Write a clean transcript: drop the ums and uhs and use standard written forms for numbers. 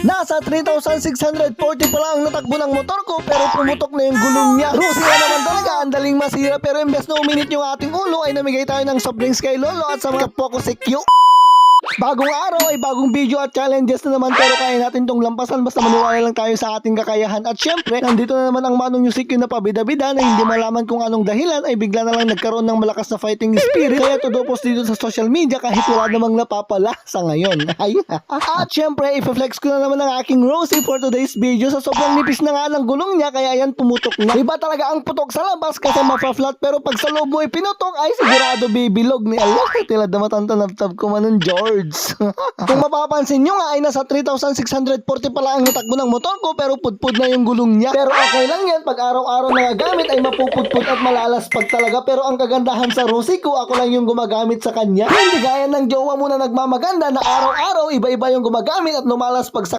Nasa 3,640 pa lang ang natakbo ng motor ko pero pumutok na yung gulong niya. Rusi na naman talaga, ang daling masira pero imbes na uminit yung ating ulo ay namigay tayo ng soft drinks kay Lolo at sa mga kapwa ko si Q. Bagong araw ay bagong video at challenges na naman pero kaya natin tong lampasan basta maniwala lang tayo sa ating kakayahan. At syempre, nandito na naman ang manong yung sikyo na pabida-bida na hindi malaman kung anong dahilan ay bigla na lang nagkaroon ng malakas na fighting spirit. Kaya todo post dito sa social media kahit wala namang napapala sa ngayon. Ay. At syempre, i-flex ko na naman ang aking Rosie for today's video. Sa sobrang nipis na nga ng gulong niya kaya yan pumutok na. Iba talaga ang putok sa labas kasi mapa-flat pero pag sa loob mo ay pinutok ay sigurado bibilog ni Allah. Tilad na matanta-naptab ko man ng George. Kung mapapansin nyo nga ay nasa 3,640 pala ang natakbo ng motor ko pero pudpud na yung gulong niya. Pero okay lang yan pag araw-araw nagagamit ay mapupudpud at malalaspag talaga. Pero ang kagandahan sa Rosie ko, ako lang yung gumagamit sa kanya. Hindi gaya ng jowa mo na nagmamaganda na araw-araw iba-iba yung gumagamit at lumalaspag sa